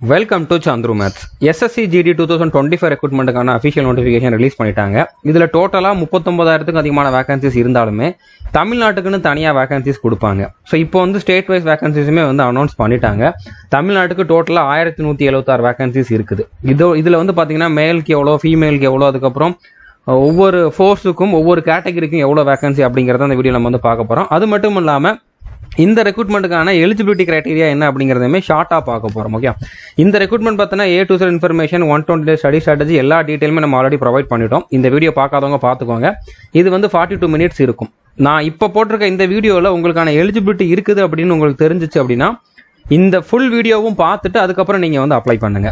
Welcome to Chandru maths. SSC GD 2025 ரெக்ரூட்மெண்ட்டுக்கான official notification release பண்ணிட்டாங்க. இதில் டோட்டலாக 39,000க்கும் அதிகமான வேகன்சிஸ் இருந்தாலுமே தமிழ்நாட்டுக்குன்னு தனியாக வேகன்சிஸ் கொடுப்பாங்க. ஸோ இப்போ வந்து ஸ்டேட் வைஸ் வேகன்சிஸுமே வந்து அனௌன்ஸ் பண்ணிட்டாங்க. தமிழ்நாட்டுக்கு டோட்டலாக 1176 வேகன்சிஸ் இருக்குது. இதில் வந்து பார்த்தீங்கன்னா மேலுக்கு எவ்வளோ, ஃபீமேலுக்கு எவ்வளோ, அதுக்கப்புறம் ஒவ்வொரு ஃபோர்ஸுக்கும் ஒவ்வொரு கேட்டகரிக்கும் எவ்வளோ வேகன்சி அப்படிங்கிறத அந்த வீடியோ நம்ம வந்து பார்க்க போகிறோம். அது மட்டும் இல்லாமல் இந்த ரெக்ரூட்மெண்ட்டுக்கான எலிஜிபிலிட்டி கிரைட்டீரியா என்ன அப்படிங்கிறதுமே ஷார்ட்டாக பார்க்க போகிறோம். ஓகே, இந்த ரெக்ரூட்மெண்ட் பார்த்தீங்கன்னா A to Z information 120 days study strategy எல்லா டீட்டெயிலுமே நம்ம ஆல்ரெடி ப்ரொவைட் பண்ணிட்டோம். இந்த வீடியோ பார்க்காதவங்க பார்த்துக்கோங்க. இது வந்து 42 minutes இருக்கும். நான் இப்போ போட்டிருக்க இந்த வீடியோவில் உங்களுக்கான எலிஜிபிலிட்டி இருக்குது அப்படின்னு உங்களுக்கு தெரிஞ்சிச்சு அப்படின்னா இந்த ஃபுல் வீடியோவும் பார்த்துட்டு அதுக்கப்புறம் நீங்கள் வந்து அப்ளை பண்ணுங்க.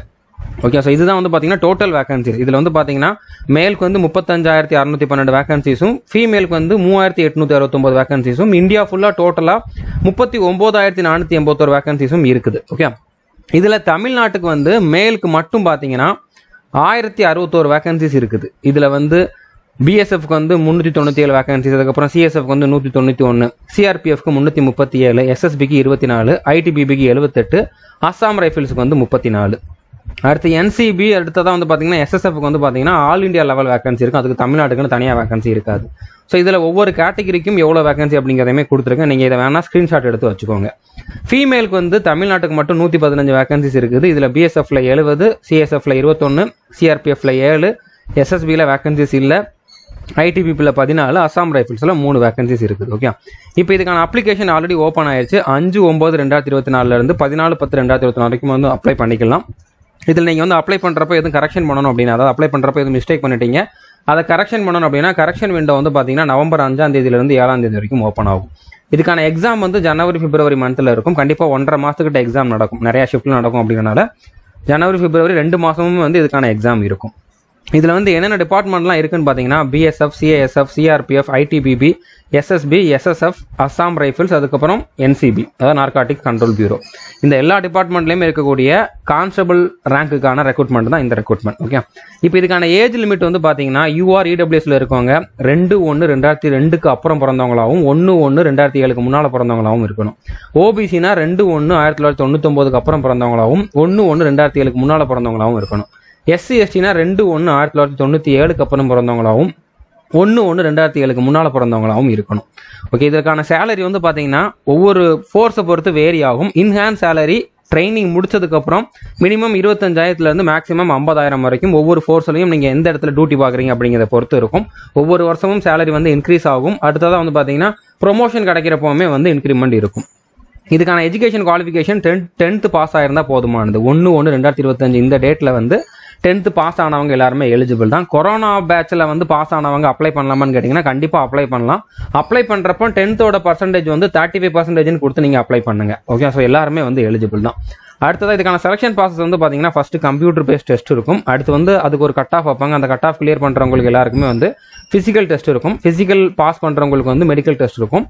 ஓகே, ஸோ இதுதான் வந்து பார்த்தீங்கன்னா டோட்டல் வேகன்சிஸ். இதில் வந்து பார்த்தீங்கன்னா மேலுக்கு வந்து 35,612 வேகன்சிஸும், ஃபீமேலுக்கு வந்து 3,869 வேகன்சிஸும், இந்தியா ஃபுல்லாக டோட்டலாக 39,481 வேகன்சிஸும் இருக்குது. ஓகே, இதில் தமிழ்நாட்டுக்கு வந்து மேலுக்கு மட்டும் பார்த்தீங்கன்னா 1,061 வேகன்சிஸ் இருக்குது. இதில் வந்து பிஎஸ்எஃப்க்கு வந்து 397 வேகன்சிஸ், அதுக்கப்புறம் சிஎஸ்எஃப்க்கு வந்து 191, சிஆர்பிஎஃப்க்கு 337, எஸ்எஸ்பிக்கு 24, ஐடிபிபிக்கு 78, அஸ்ஸாம் ரைஃபிள்ஸுக்கு வந்து 34. அடுத்து என்சிபி, அடுத்ததான் வந்து பார்த்தீங்கன்னா எஸ்எஸ்எஃப்க்கு வந்து பார்த்தீங்கன்னா ஆல் இண்டியா லெவல் வேகன்சி இருக்கும். அதுக்கு தமிழ்நாட்டுக்குன்னு தனியாக வேகன்சி இருக்காது. ஸோ இதில் ஒவ்வொரு கேட்டகரிக்கும் எவ்வளோ வேகன்சி அப்படிங்கிறதையுமே கொடுத்துருக்கேன். நீங்கள் இதை வேணால் ஸ்க்ரீன்ஷாட் எடுத்து வச்சுக்கோங்க. ஃபீமேலுக்கு வந்து தமிழ்நாட்டுக்கு மட்டும் 115 வேகன்சிஸ் இருக்குது. இதில் பிஎஸ்எஃப்ல 70, சிஎஸ்எஃப்ல 21, சிஆர்பிஎஃப்ல 7, எஸ்எஸ்பியில் வேகன்சிஸ் இல்லை, ஐடிபிபியில் 14, அஸ்ஸாம் ரைஃபிள்ஸில் 3 வேகன்சிஸ் இருக்குது. ஓகே, இப்போ இதுக்கான அப்ளிகேஷன் ஆல்ரெடி ஓப்பன் ஆயிடுச்சு. 5/9/2024 14/10/2024 வரைக்கும் வந்து அப்ளை பண்ணிக்கலாம். இதில் நீங்கள் வந்து அப்ளை பண்ணுறப்ப எதுவும் கரெக்ஷன் பண்ணணும் அப்படின்னா, அதாவது அப்ளை பண்ணுறப்ப எதுவும் மிஸ்டேக் பண்ணிட்டீங்க, அதை கரெக்ஷன் பண்ணணும் அப்படின்னா கரெக்ஷன் விண்டோ வந்து பார்த்தீங்கன்னா நவம்பர் 5ஆம் தேதியிலிருந்து 7ஆம் தேதி வரைக்கும் ஓப்பன் ஆகும். இதுக்கான எக்ஸாம் வந்து ஜனவரி பிப்ரவரி மந்த்தில் இருக்கும். கண்டிப்பாக 1.5 மாதத்துக்கிட்ட எக்ஸாம் நடக்கும். நிறையா ஷிஃப்ட்டில் நடக்கும். அப்படிங்கிறனால ஜனவரி பிப்ரவரி 2 மாதமும் வந்து இதுக்கான எக்ஸாம் இருக்கும். இதில் வந்து என்னென்ன டிபார்ட்மெண்ட்லாம் இருக்குன்னு பார்த்தீங்கன்னா BSF, CASF, CRPF, ITBP, SSB, SSF, Assam rifles, அதுக்கப்புறம் என்சிபி, அதாவது நார்காட்டிக் கண்ட்ரோல் பியூரோ. இந்த எல்லா டிபார்ட்மெண்ட்லையுமே இருக்கக்கூடிய கான்ஸ்டபிள் ரேங்க்குக்கான ரெக்ரூட்மெண்ட் தான் இந்த ரெக்ரூட்மெண்ட். ஓகே, இப்போ இதுக்கான ஏஜ் லிமிட் வந்து பார்த்தீங்கன்னா யூஆர் இடபிள்யூஎஸ்ல இருக்கவங்க 2/1/2002க்கு அப்புறம் பிறந்தவங்களாகவும் 1/1/2007க்கு முன்னால் பிறந்தவங்களாகவும் இருக்கணும். ஓபிசினா 2/1/1999க்கு அப்புறம் பிறந்தவங்களாகவும் 1/1/2007க்கு முன்னால் பிறந்தவங்களாகவும் இருக்கணும். எஸ்சி எஸ்டினா 2/1/1997க்கு அப்புறம் பிறந்தவங்களாகவும் 1/1/2007க்கு முன்னால் பிறந்தவங்களாகவும் இருக்கணும். ஓகே, இதற்கான சேலரி வந்து பார்த்தீங்கன்னா ஒவ்வொரு ஃபோர்ஸை பொறுத்து வேரி ஆகும். இன்ஹேண்ட் சேலரி ட்ரைனிங் முடிச்சதுக்கப்புறம் மினிமம் 25,000 மேக்ஸிமம் 50,000 வரைக்கும் ஒவ்வொரு ஃபோர்ஸ்லையும் நீங்கள் எந்த இடத்துல டியூட்டி பார்க்குறீங்க அப்படிங்கிறத பொறுத்து இருக்கும். ஒவ்வொரு வருஷமும் சேலரி வந்து இன்க்ரீஸ் ஆகும். அடுத்ததாக வந்து பார்த்தீங்கன்னா ப்ரொமோஷன் கிடைக்கிறப்பவுமே வந்து இன்க்ரிமெண்ட் இருக்கும். இதுக்கான எஜுகேஷன் குவாலிஃபிகேஷன் 10th பாஸ் ஆயிருந்தால் போதுமானது. 1/1/2025 இந்த டேட்டில் வந்து 10th பாஸ் ஆனவங்க எல்லாருமே எலிஜிபிள் தான். கொரோனா பேட்சில் வந்து பாஸ் ஆனவங்க அப்ளை பண்ணலாமான்னு கேட்டிங்கன்னா கண்டிப்பாக அப்ளை பண்ணலாம். அப்ளை பண்ணுறப்போ 10th பர்சன்டேஜ் வந்து 35% கொடுத்து நீங்கள் அப்ளை பண்ணுங்க. ஓகே, ஸோ எல்லாருமே வந்து எலிஜிபிள் தான். அடுத்ததாக இதுக்கான செலக்ஷன் ப்ராசஸ் வந்து பார்த்தீங்கன்னா ஃபர்ஸ்ட் கம்ப்யூட்டர் பேஸ்ட் டெஸ்ட் இருக்கும். அடுத்து வந்து அதுக்கு ஒரு கட் ஆஃப் வைப்பாங்க. அந்த கட் ஆஃப் கிளியர் பண்ணுறவங்களுக்கு எல்லாருக்குமே வந்து ஃபிசிக்கல் டெஸ்ட் இருக்கும். ஃபிசிக்கல் பாஸ் பண்ணுறவங்களுக்கு வந்து மெடிக்கல் டெஸ்ட் இருக்கும்.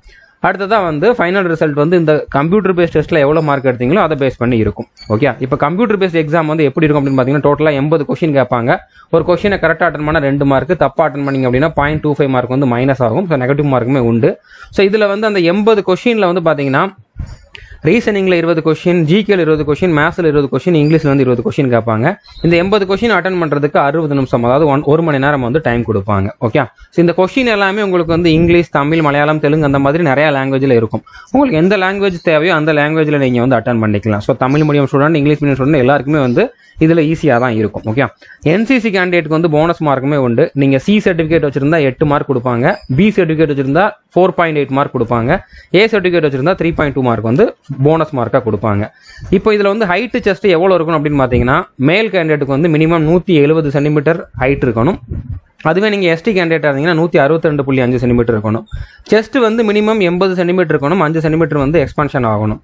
அடுத்ததாக வந்து ஃபைனல் ரிசல்ட் வந்து இந்த கம்ப்யூட்டர் பேஸ்ட் டெஸ்ட்டில் எவ்வளோ மார்க் எடுத்தீங்களோ அதை பேஸ் பண்ணி இருக்கும். ஓகே, இப்போ கம்ப்யூட்டர் பேஸ்ட் எக்ஸாம் வந்து எப்படி இருக்கும் அப்படின்னு பார்த்தீங்கன்னா டோட்டலாக 80 கொஸ்டின் கேட்பாங்க. ஒரு கொஸ்டினை கரெக்டாக அட்டன் பண்ணால் 2 மார்க், தப்பாக அட்டன் பண்ணிங்க அப்படின்னா 0.25 மார்க் வந்து மைனஸ் ஆகும். ஸோ நெகட்டிவ் மார்க்குமே உண்டு. ஸோ இதில் வந்து அந்த 80 கொஸ்டினில் வந்து பார்த்தீங்கன்னா ரீசனிங்கில் 20 கொஸ்டின், ஜிகேல 20 கொஸ்டின், மேத்ஸில் 20 கொஸ்டின், இங்கிலீஷில் வந்து 20 கொஸ்டின் கேட்பாங்க. இந்த 80 கொஸ்டின் அட்டன் பண்ணுறதுக்கு 60 நிமிஷம், அதாவது 1 மணி நேரம் வந்து டைம் கொடுப்பாங்க. ஓகே, ஸோ இந்த கொஸ்டின் எல்லாமே உங்களுக்கு வந்து இங்கிலீஷ், தமிழ், மலையாளம், தெலுங்கு அந்த மாதிரி நிறையா லாங்குவேஜில் இருக்கும். உங்களுக்கு எந்த லாங்குவேஜ் தேவையோ அந்த லாங்குவேஜில் நீங்கள் வந்து அட்டன் பண்ணிக்கலாம். So Tamil medium student, English medium student எல்லாருக்குமே வந்து இதில் ஈஸியாக தான் இருக்கும். ஓகே, என்சிசி கேண்டிடேட்டுக்கு வந்து போனஸ் மார்க்குமே உண்டு. நீங்கள் சி சர்டிஃபிகேட் வச்சிருந்தா 8 மார்க் கொடுப்பாங்க, பி சர்டிஃபிகேட் வச்சிருந்தா 4.8 மார்க் கொடுப்பாங்க, ஏ சர்டிஃபிகேட் வச்சிருந்தா 3.2 மார்க் வந்து போனஸ் மார்க்காக கொடுப்பாங்க. இப்போ இதில் வந்து ஹைட்டு செஸ்ட் எவ்வளோ இருக்கணும் அப்படின்னு பார்த்தீங்கன்னா மேல் கேண்டிடேட்டுக்கு வந்து மினிமம் 170 சென்டிமீட்டர் ஹைட் இருக்கணும். அதுவே நீங்கள் எஸ்டி கேண்டிடேட்டாக இருந்தீங்கன்னா 162.5 சென்டிமீட்டர் இருக்கணும். செஸ்ட் வந்து மினிமம் 80 சென்டிமீட்டர் இருக்கணும். 5 சென்டிமீட்டர் வந்து எக்ஸ்பான்ஷன் ஆகணும்.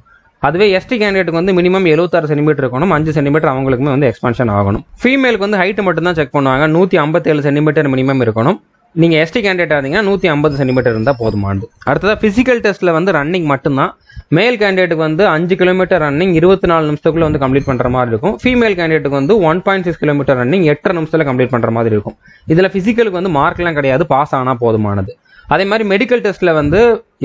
அதுவே எஸ்டி கேண்டிடேட்டுக்கு வந்து மினிமம் 76 சென்டிமீட்டர் இருக்கணும். 5 சென்டிமீட்டர் அவங்களுக்குமே வந்து எக்ஸ்பான்ஷன் ஆகணும். ஃபீமேலுக்கு வந்து ஹைட்டு மட்டும் தான் செக் பண்ணுவாங்க. 157 சென்டிமீட்டர் மினிமம் இருக்கணும். நீங்கள் எஸ்டி கேண்டிடேட்டாக இருந்தீங்கன்னா 150 சென்டிமீட்டர் இருந்தால் போதுமானது. அடுத்ததாக ஃபிசிக்கல் டெஸ்ட்டில் வந்து ரன்னிங் மட்டும்தான். மேல் கேண்டிடேட்டுக்கு வந்து 5 கிலோமீட்டர் ரன்னிங் 24 நிமிஷத்துக்குள்ள வந்து கம்ப்ளீட் பண்ணுற மாதிரி இருக்கும். ஃபீமேல் கேண்டிடேட்டுக்கு வந்து 1.6 கிலோமீட்டர் ரன்னிங் 8 நிமிஷத்தில் கம்ப்ளீட் பண்ணுற மாதிரி இருக்கும். இதில் ஃபிசிக்கலுக்கு வந்து மார்க்லாம் கிடையாது, பாஸ் ஆனால் போதுமானது. அதே மாதிரி மெடிக்கல் டெஸ்ட்டில் வந்து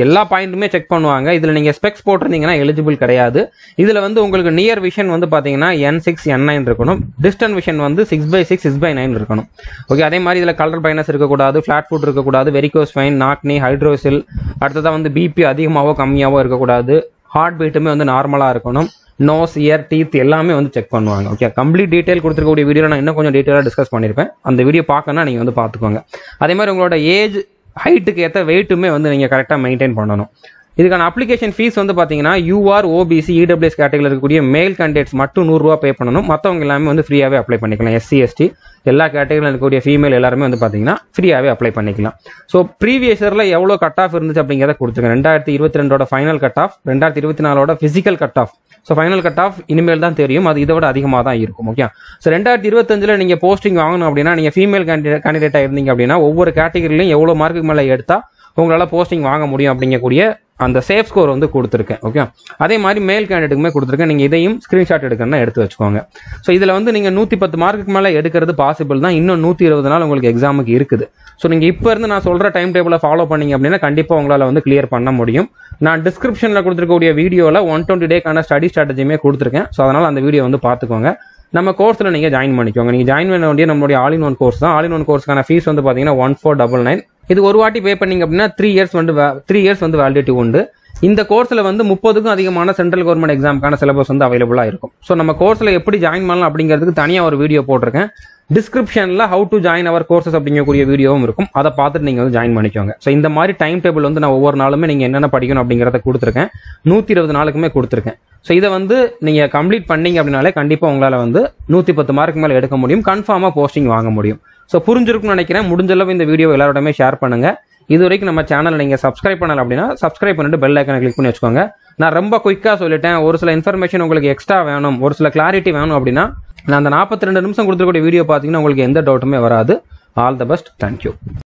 எல்லா பாயிண்ட்டுமே செக் பண்ணுவாங்க. இதில் நீங்கள் ஸ்பெக்ஸ் போட்டிருந்தீங்கன்னா எலிஜிபிள் கிடையாது. இதில் வந்து உங்களுக்கு நியர் விஷன் வந்து பார்த்தீங்கன்னா N6 N9 இருக்கணும். டிஸ்டன்ட் விஷன் வந்து 6/6 6/9 இருக்கணும். ஓகே, அதே மாதிரி இதில் கலர் பைனஸ் இருக்கக்கூடாது, ஃபிளாட் ஃபுட் இருக்கக்கூடாது, வெரிகோஸ் வெயின், நாக்னி, ஹைட்ரோசில், அடுத்ததாக வந்து பிபி அதிகமாகவோ கம்மியாகவோ இருக்கக்கூடாது, ஹார்ட் பீட்டுமே வந்து நார்மலாக இருக்கணும், நோஸ், இயர், டீத் எல்லாமே வந்து செக் பண்ணுவாங்க. ஓகே, கம்ப்ளீட் டீடைல் கொடுத்துருக்கக்கூடிய வீடியோ நான் இன்னும் கொஞ்சம் டீட்டெயிலாக டிஸ்கஸ் பண்ணியிருப்பேன். அந்த வீடியோ பார்க்கணும்னா நீங்கள் வந்து பார்த்துக்கோங்க. அதே மாதிரி உங்களோட ஏஜ், ஹைட்டுக்கு ஏற்ற வெயிட்டுமே வந்து நீங்கள் கரெக்டாக மெயின்டைன் பண்ணணும். இதுக்கான அப்ளிகேஷன் ஃபீஸ் வந்து பார்த்தீங்கன்னா யூஆர், ஓபிசி, இடபிள்யூஎஸ் கேட்டகரியில் இருக்கக்கூடிய மேல் கேண்டிடேட்ஸ் மட்டும் 100 ரூபா பே பண்ணணும். மற்றவங்க எல்லாமே வந்து ஃப்ரீயாகவே அப்ளை பண்ணிக்கலாம். எஸ்சி, எஸ்டி எல்லா கேட்டகரியில் இருக்கக்கூடிய ஃபீமேல் எல்லாருமே வந்து பார்த்தீங்கன்னா ஃப்ரீயாகவே அப்ளை பண்ணிக்கலாம். ஸோ ப்ரீவியஸ் இயரில் எவ்வளோ கட் ஆஃப் இருந்துச்சு அப்படிங்கிறத கொடுத்துருக்கேன். 2022 final cut off, 2024 physical cut off. So final cut off இனிமேல் தான் தெரியும், அது இதை விட அதிகமாக தான் இருக்கும். ஓகே, ஸோ 2025 நீங்கள் போஸ்டிங் வாங்கணும் அப்படின்னா நீங்கள் ஃபீமேல் கேண்டிடேட்டாக இருந்தீங்க அப்படின்னா ஒவ்வொரு கேட்டகரியிலையும் எவ்வளோ மார்க்குக்கு மேலே எடுத்தால் உங்களால் போஸ்டிங் வாங்க முடியும் அப்படிங்கக்கூடிய அந்த சேஃப் ஸ்கோர் வந்து கொடுத்துருக்கேன். ஓகே, அதே மாதிரி மேல் கேண்டிடேட்டுக்குமே கொடுத்துருக்கேன். நீங்கள் இதையும் ஸ்க்ரீன்ஷாட் எடுக்கணும்னா எடுத்து வச்சுக்கோங்க. ஸோ இதில் வந்து நீங்கள் 110 மார்க்குக்கு மேலே எடுக்கிறது பாசிபிள் தான். இன்னும் 120 நாள் உங்களுக்கு எக்ஸாமுக்கு இருக்குது. ஸோ நீங்கள் இப்போ இருந்து நான் சொல்கிற டைம் டேபிளை ஃபாலோ பண்ணீங்க அப்படின்னா கண்டிப்பாக உங்களால் வந்து கிளியர் பண்ண முடியும். நான் டிஸ்கிரிப்ஷனில் கொடுத்துருக்கக்கூடிய வீடியோவில் 120 டேக்கான ஸ்டடி ஸ்ட்ராட்டஜியுமே கொடுத்துருக்கேன். ஸோ அதனால் அந்த வீடியோ வந்து பார்த்துக்கோங்க. நம்ம கோர்ஸில் நீங்கள் ஜாயின் பண்ணிக்கோங்க. நீங்கள் ஜாயின் பண்ண வேண்டிய நம்மளுடைய ஆல் இன் ஒன் கோர்ஸ் தான். ஆல் இன் ஒன் கோர்ஸ்க்கான ஃபீஸ் வந்து பார்த்தீங்கன்னா 1499. இது ஒரு வாட்டி பே பண்ணீங்க அப்படின்னா 3 இயர்ஸ் வந்து வேலிடிட்டி உண்டு. இந்த கோர்ஸில் வந்து 30க்கும் அதிகமான சென்ட்ரல் கவர்மெண்ட் எக்ஸாமுக்கான சிலபஸ் வந்து அவைலபிளாக இருக்கும். ஸோ நம்ம கோர்ஸில் எப்படி ஜாயின் பண்ணலாம் அப்படிங்கிறதுக்கு தனியாக ஒரு வீடியோ போட்டிருக்கேன். டிஸ்கிரிப்ஷனில் how to join our courses அப்படிங்கக்கூடிய வீடியோவும் இருக்கும். அதை பார்த்துட்டு நீங்கள் வந்து ஜாயின் பண்ணிக்கோங்க. ஸோ இந்த மாதிரி டைம் டேபிள் வந்து நான் ஒவ்வொரு நாளுமே நீங்கள் என்னென்ன படிக்கணும் அப்படிங்கிறத கொடுத்துருக்கேன். 120 நாளுக்குமே கொடுத்துருக்கேன். ஸோ இதை வந்து நீங்கள் கம்ப்ளீட் பண்ணீங்க அப்படின்னாலே கண்டிப்பாக உங்களால் வந்து 110 மார்க்கு மேலே எடுக்க முடியும். கன்ஃபார்மாக போஸ்டிங் வாங்க முடியும். ஸோ புரிஞ்சிருக்கும்னு நினைக்கிறேன். முடிஞ்சளவு இந்த வீடியோ எல்லாரோடமே ஷேர் பண்ணுங்க. இது வரைக்கும் நம்ம சேனலை நீங்கள் சப்ஸ்கிரைப் பண்ணல அப்படின்னா சப்ஸ்கிரைப் பண்ணிட்டு பெல் ஐக்கனை கிளிக் பண்ணி வச்சுக்கோங்க. நான் ரொம்ப குயிக்காக சொல்லிட்டேன். ஒரு சில இன்ஃபர்மேஷன் உங்களுக்கு எக்ஸ்ட்ரா வேணும், ஒரு சில கிளாரிட்டி வேணும் அப்படின்னா நான் அந்த 42 நிமிஷம் கொடுத்துருக்கூடிய வீடியோ பார்த்தீங்கன்னா உங்களுக்கு எந்த டவுட்டுமே வராது. All the best. தேங்க்யூ.